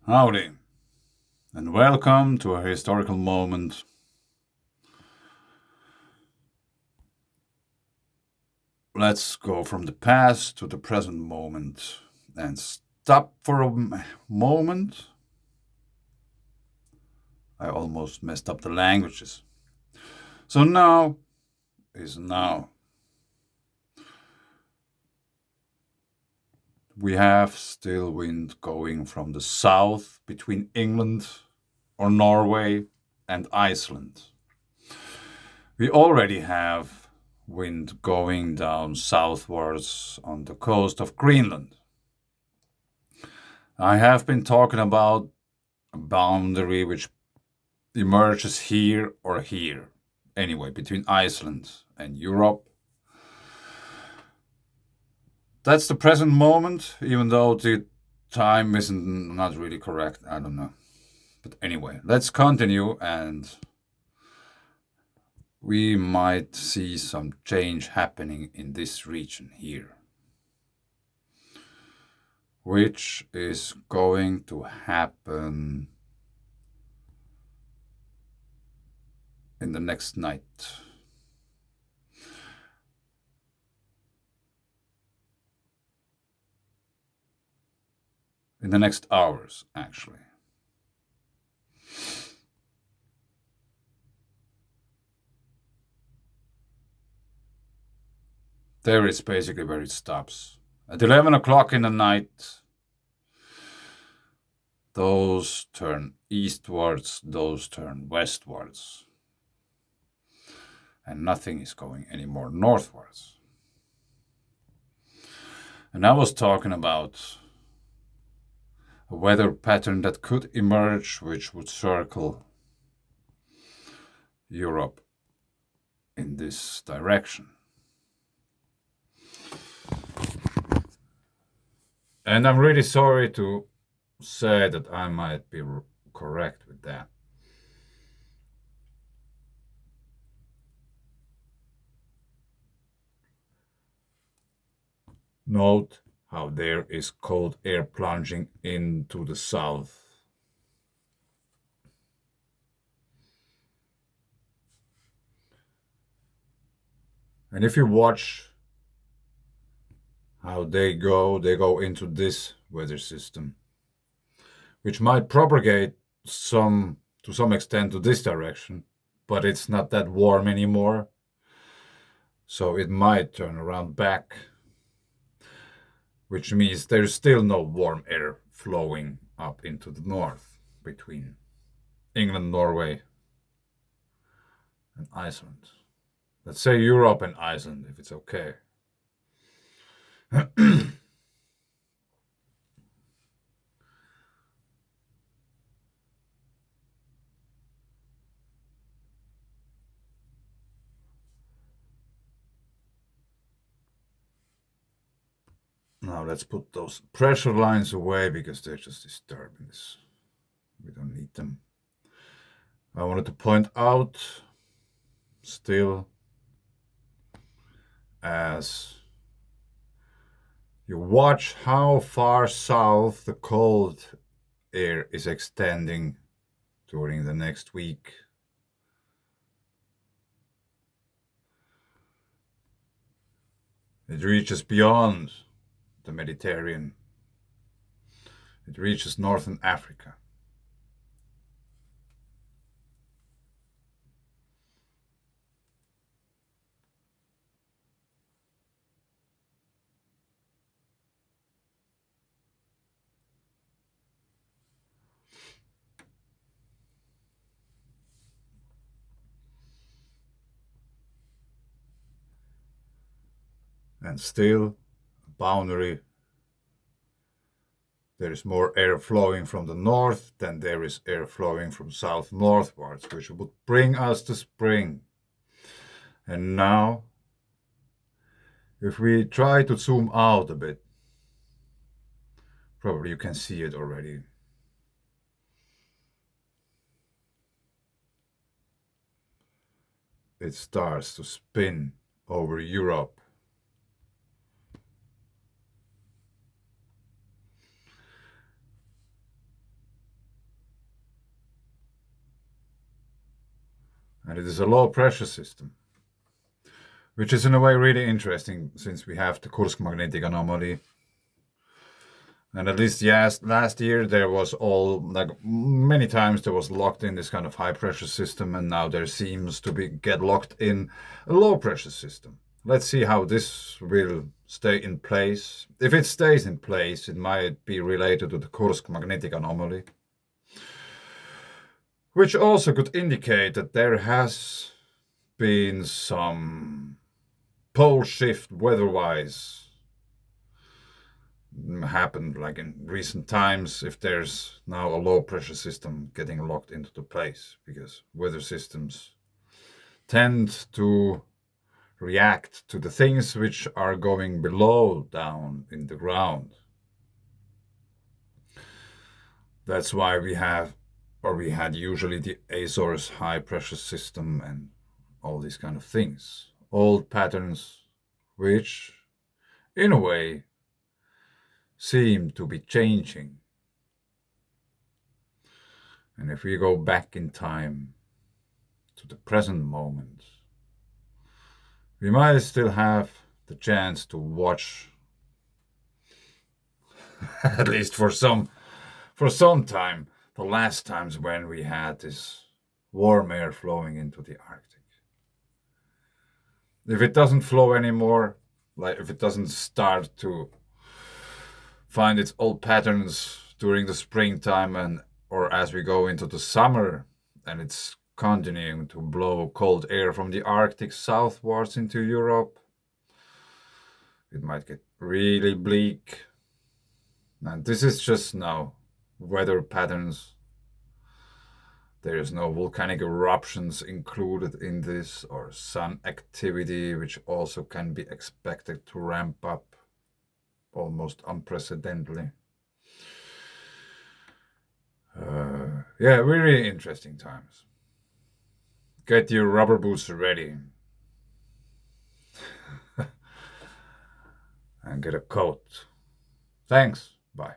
Howdy, and welcome to a historical moment. Let's go from the past to the present moment and stop for a moment. I almost messed up the languages. So now is now. We have still wind going from the south between England or Norway and Iceland. We already have wind going down southwards on the coast of Greenland. I have been talking about a boundary which emerges here or here, anyway, between Iceland and Europe. That's the present moment, even though the time isn't not really correct. I don't know. But anyway, let's continue and we might see some change happening in this region here, which is going to happen in the next night. In the next hours, actually. There is basically where it stops. At 11 o'clock in the night, those turn eastwards, those turn westwards. And nothing is going any more northwards. And I was talking about a weather pattern that could emerge, which would circle Europe in this direction. And I'm really sorry to say that I might be correct with that. Note how there is cold air plunging into the south. And if you watch how they go into this weather system, which might propagate to some extent to this direction, but it's not that warm anymore. So it might turn around back, which means there's still no warm air flowing up into the north between England, Norway, and Iceland. Let's say Europe and Iceland, if it's okay. Now let's put those pressure lines away because they're just disturbing us. We don't need them. I wanted to point out still, as you watch how far south the cold air is extending during the next week. It reaches beyond the Mediterranean. It reaches northern Africa. And still, a boundary. There is more air flowing from the north than there is air flowing from south northwards, which would bring us to spring. And now, if we try to zoom out a bit, probably you can see it already. It starts to spin over Europe. And it is a low pressure system, which is in a way really interesting since we have the Kursk magnetic anomaly. And at least, yes, last year there was all, like many times there was locked in this kind of high pressure system, and now there seems to be get locked in a low pressure system. Let's see how this will stay in place. If it stays in place, it might be related to the Kursk magnetic anomaly, which also could indicate that there has been some pole shift weather-wise happened like in recent times if there's now a low pressure system getting locked into the place, because weather systems tend to react to the things which are going below down in the ground. That's why we had usually the Azores high pressure system and all these kind of things, old patterns which in a way seem to be changing. And if we go back in time to the present moment, we might still have the chance to watch, at least for some time, the last times when we had this warm air flowing into the Arctic. If it doesn't flow anymore, like if it doesn't start to find its old patterns during the springtime and or as we go into the summer, and it's continuing to blow cold air from the Arctic southwards into Europe, it might get really bleak. And this is just now weather patterns. There is no volcanic eruptions included in this, or sun activity, which also can be expected to ramp up almost unprecedentedly. Yeah, really interesting times. Get your rubber boots ready and get a coat. Thanks. Bye.